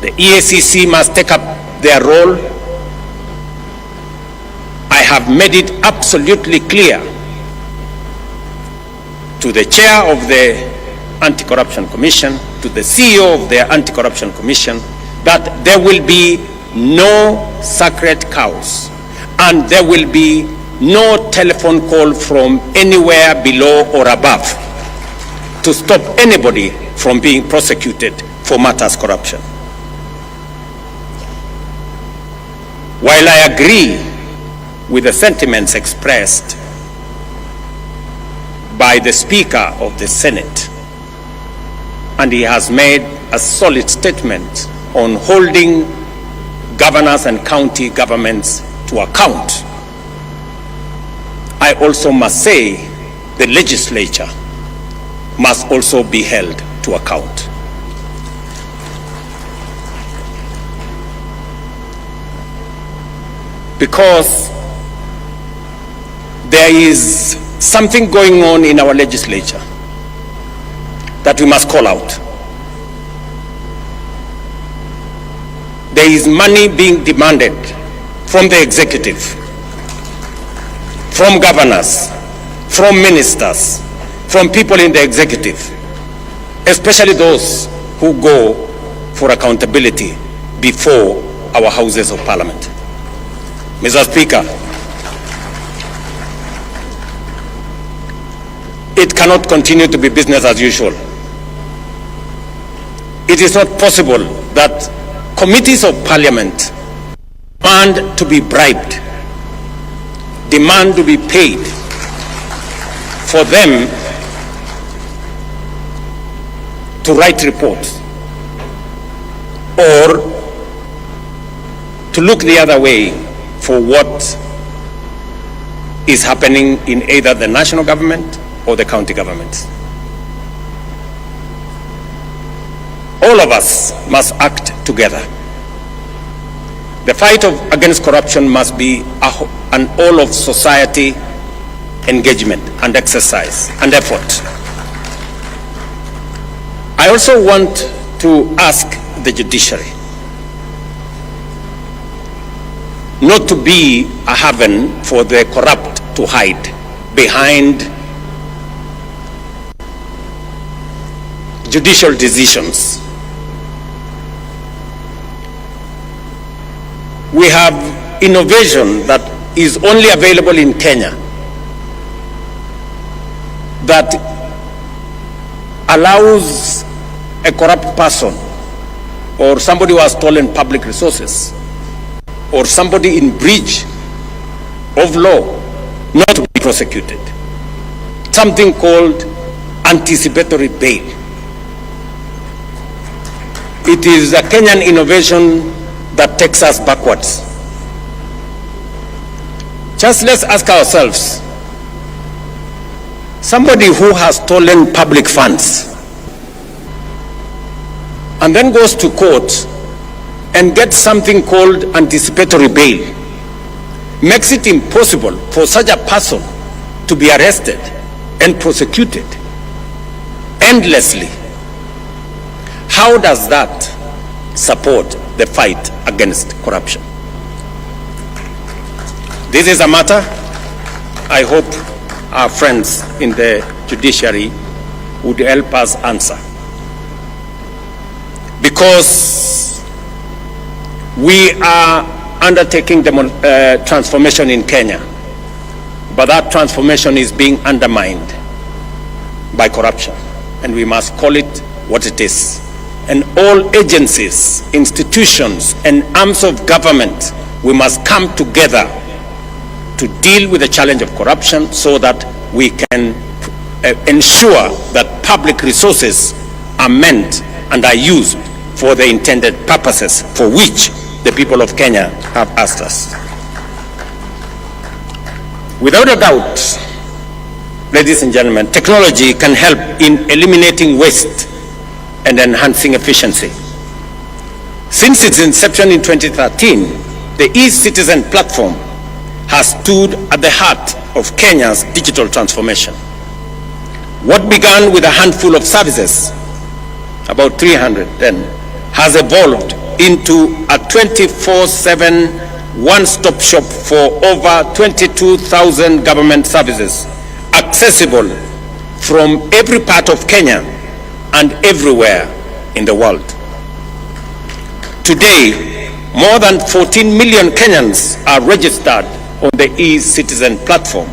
The EACC must take up their role. I have made it absolutely clear to the chair of the Anti-Corruption Commission, to the CEO of the Anti-Corruption Commission, that there will be no sacred cows and there will be no telephone call from anywhere below or above to stop anybody from being prosecuted for matters corruption. While I agree with the sentiments expressed by the Speaker of the Senate, and he has made a solid statement on holding governors and county governments to account, I also must say the legislature must also be held to account. Because there is something going on in our legislature that we must call out. There is money being demanded from the executive, from governors, from ministers, from people in the executive, especially those who go for accountability before our houses of parliament. Mr. Speaker, it cannot continue to be business as usual. It is not possible that committees of parliament demand to be bribed, demand to be paid for them to write reports or to look the other way for what is happening in either the national government or the county government. All of us must act together. The fight against corruption must be an all of society engagement and exercise and effort. I also want to ask the judiciary not to be a haven for the corrupt to hide behind judicial decisions. We have innovation that is only available in Kenya that allows a corrupt person or somebody who has stolen public resources or somebody in breach of law not to be prosecuted. Something called anticipatory bail. It is a Kenyan innovation that takes us backwards. Just let's ask ourselves, somebody who has stolen public funds and then goes to court and gets something called anticipatory bail, makes it impossible for such a person to be arrested and prosecuted endlessly. How does that support the fight against corruption? This is a matter I hope our friends in the judiciary would help us answer. Because we are undertaking transformation in Kenya, but that transformation is being undermined by corruption, and we must call it what it is. And all agencies, institutions, and arms of government, we must come together to deal with the challenge of corruption so that we can ensure that public resources are meant and are used for the intended purposes for which the people of Kenya have asked us. Without a doubt, ladies and gentlemen, technology can help in eliminating waste and enhancing efficiency. Since its inception in 2013, the e-Citizen platform has stood at the heart of Kenya's digital transformation. What began with a handful of services, about 300 then, has evolved into a 24/7 one-stop shop for over 22,000 government services, accessible from every part of Kenya and everywhere in the world. Today, more than 14 million Kenyans are registered on the e-Citizen platform,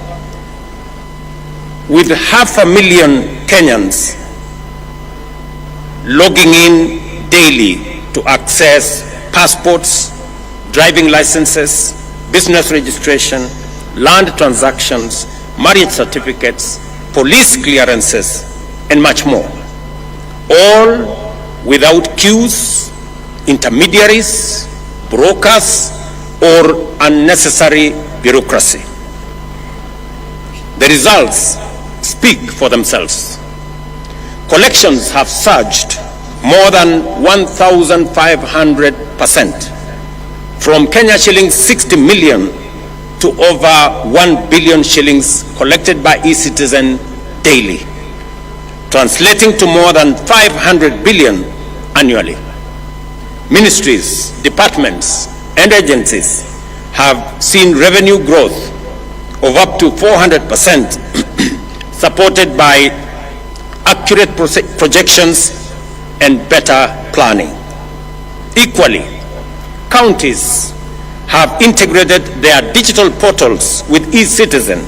with 500,000 Kenyans logging in daily to access passports, driving licenses, business registration, land transactions, marriage certificates, police clearances, and much more, all without queues, intermediaries, brokers, or unnecessary bureaucracy. The results speak for themselves. Collections have surged more than 1,500%, from Kenya shillings 60 million to over 1 billion shillings collected by eCitizen daily, translating to more than 500 billion annually. Ministries, departments, and agencies have seen revenue growth of up to 400%, supported by accurate projections and better planning. Equally, counties have integrated their digital portals with eCitizen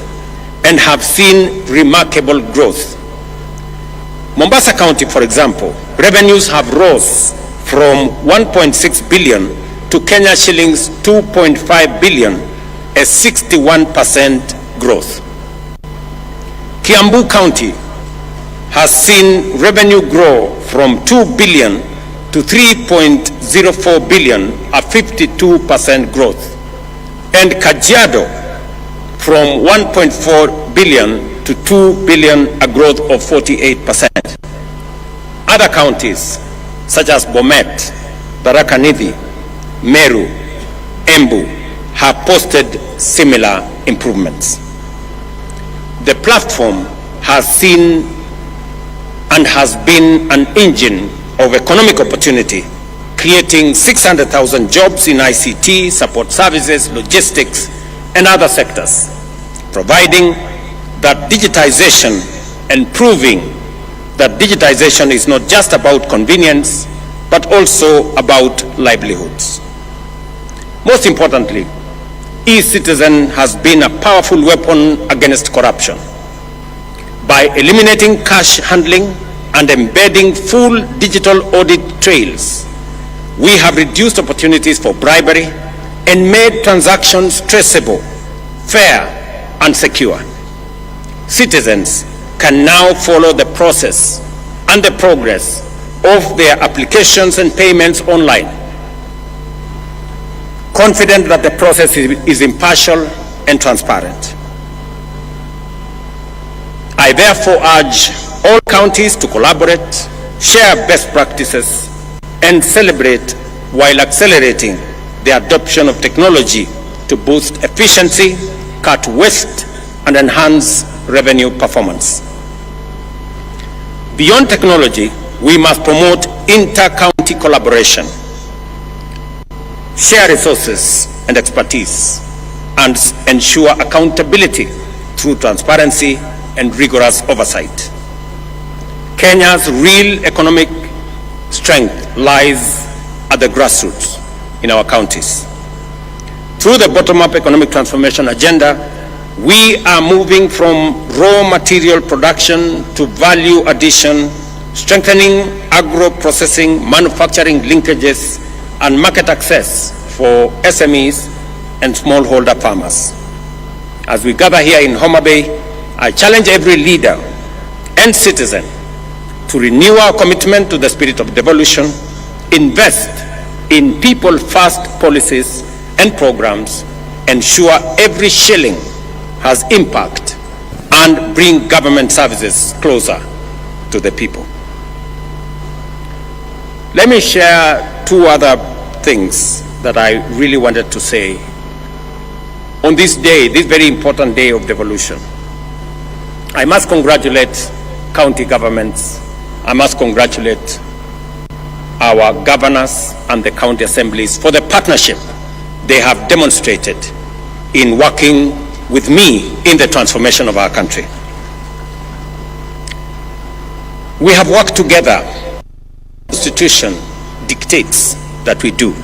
and have seen remarkable growth. Mombasa County, for example, revenues have rose from 1.6 billion to Kenya shillings 2.5 billion, a 61% growth. Kiambu County has seen revenue grow from 2 billion to 3.04 billion, a 52% growth. And Kajiado from 1.4 billion to 2 billion, a growth of 48%. Other counties such as Bomet, Tharaka Nithi, Meru, Embu have posted similar improvements. The platform has seen and has been an engine of economic opportunity, creating 600,000 jobs in ICT, support services, logistics, and other sectors, providing that digitization and proving that digitization is not just about convenience, but also about livelihoods. Most importantly, eCitizen has been a powerful weapon against corruption. By eliminating cash handling and embedding full digital audit trails, we have reduced opportunities for bribery and made transactions traceable, fair, and secure. Citizens can now follow the process and the progress of their applications and payments online, confident that the process is impartial and transparent. I therefore urge all counties to collaborate, share best practices, and celebrate while accelerating the adoption of technology to boost efficiency, cut waste, and enhance revenue performance. Beyond technology, we must promote inter-county collaboration, share resources and expertise, and ensure accountability through transparency and rigorous oversight. Kenya's real economic strength lies at the grassroots in our counties. Through the bottom-up economic transformation agenda, we are moving from raw material production to value addition, strengthening agro-processing, manufacturing linkages, and market access for SMEs and smallholder farmers. As we gather here in Homa Bay, I challenge every leader and citizen to renew our commitment to the spirit of devolution, invest in people-first policies and programs, ensure every shilling has impact, and bring government services closer to the people. Let me share two other things that I really wanted to say on this day, this very important day of devolution. I must congratulate county governments. I must congratulate our governors and the county assemblies for the partnership they have demonstrated in working with me in the transformation of our country. We have worked together. The Constitution dictates that we do.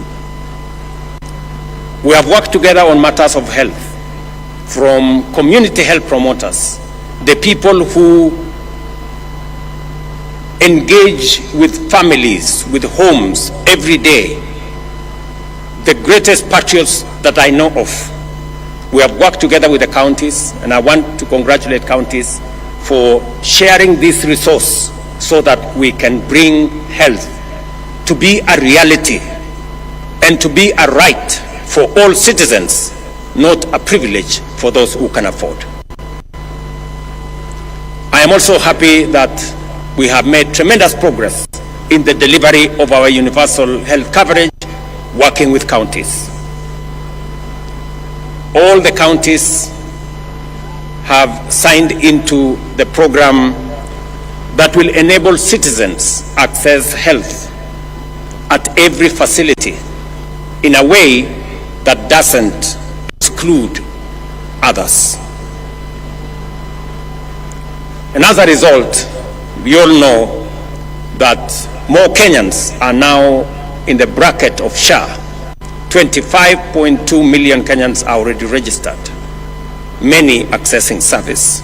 We have worked together on matters of health, from community health promoters, the people who engage with families, with homes every day, the greatest patriots that I know of. We have worked together with the counties, and I want to congratulate counties for sharing this resource so that we can bring health to be a reality and to be a right for all citizens, not a privilege for those who can afford. I am also happy that we have made tremendous progress in the delivery of our universal health coverage, working with counties. All the counties have signed into the program that will enable citizens access health at every facility in a way that doesn't exclude others. And as a result, we all know that more Kenyans are now in the bracket of SHA. 25.2 million Kenyans are already registered, many accessing service.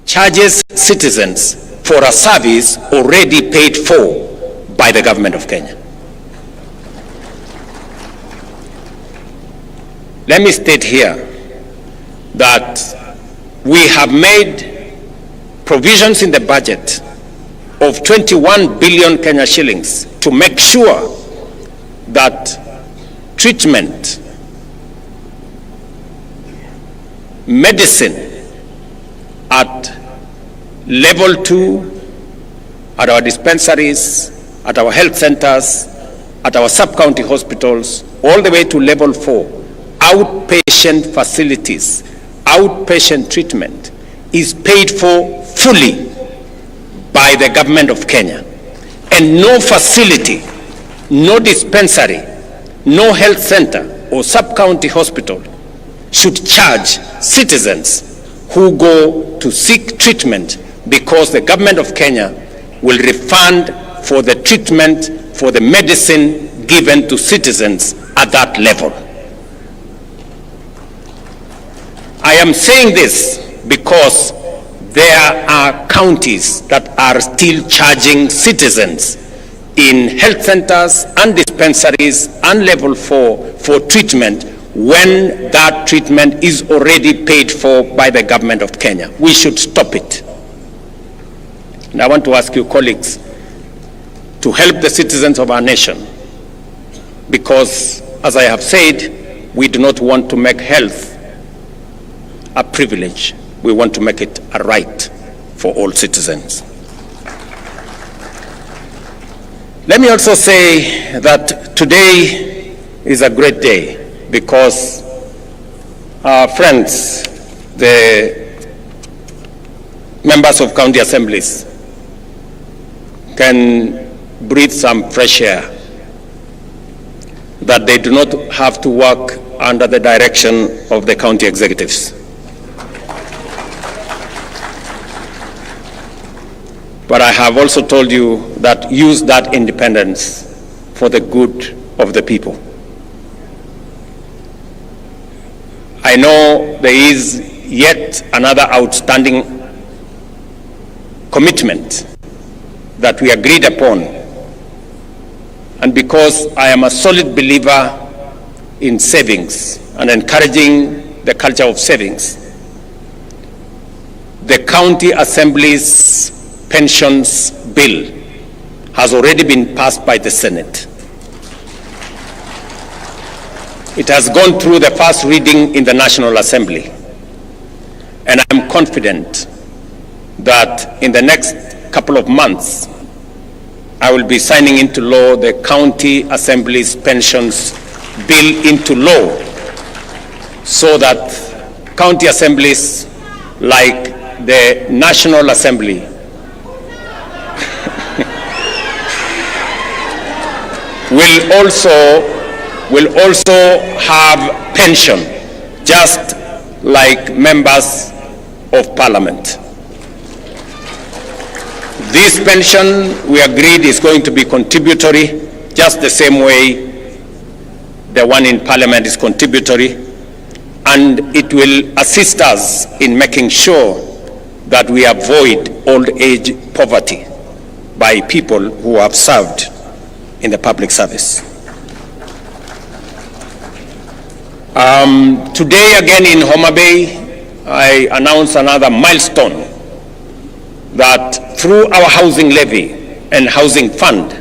Charges citizens for a service already paid for by the government of Kenya. Let me state here that we have made provisions in the budget of 21 billion Kenya shillings to make sure that treatment, medicine at level 2, at our dispensaries, at our health centers, at our sub-county hospitals, all the way to level 4, outpatient facilities, outpatient treatment is paid for fully by the government of Kenya. And no facility, no dispensary, no health center or sub-county hospital should charge citizens who go to seek treatment, because the government of Kenya will refund for the treatment, for the medicine given to citizens at that level. I am saying this because there are counties that are still charging citizens in health centers and dispensaries and level 4 for treatment when that treatment is already paid for by the government of Kenya. We should stop it. And I want to ask you, colleagues, to help the citizens of our nation, because, as I have said, we do not want to make health a privilege. We want to make it a right for all citizens. Let me also say that today is a great day because our friends, the members of county assemblies, can breathe some fresh air, that they do not have to work under the direction of the county executives. But I have also told you that use that independence for the good of the people. I know there is yet another outstanding commitment that we agreed upon. And because I am a solid believer in savings and encouraging the culture of savings, the county assembly's pensions bill has already been passed by the Senate. It has gone through the first reading in the National Assembly. And I'm confident that in the next couple of months, I will be signing into law the County Assembly's pensions bill into law, so that county assemblies, like the National Assembly, will also have pension, just like members of Parliament. This pension, we agreed, is going to be contributory, just the same way the one in Parliament is contributory, and it will assist us in making sure that we avoid old age poverty by people who have served in the public service. Today again in Homa Bay, I announce another milestone, that through our housing levy and housing fund,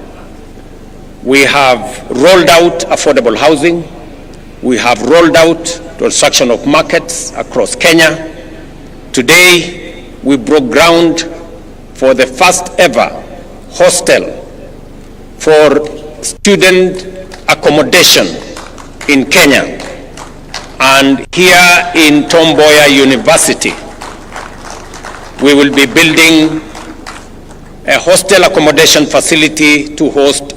we have rolled out affordable housing. We have rolled out construction of markets across Kenya. Today, we broke ground for the first ever hostel for student accommodation in Kenya. And here in Tom Mboya University, we will be building a hostel accommodation facility to host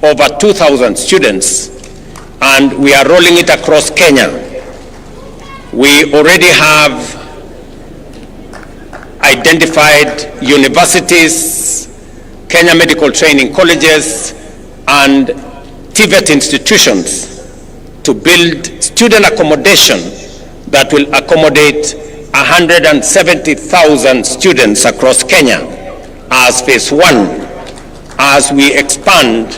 over 2,000 students, and we are rolling it across Kenya. We already have identified universities, Kenya medical training colleges, and TVET institutions to build student accommodation that will accommodate 170,000 students across Kenya as phase one, as we expand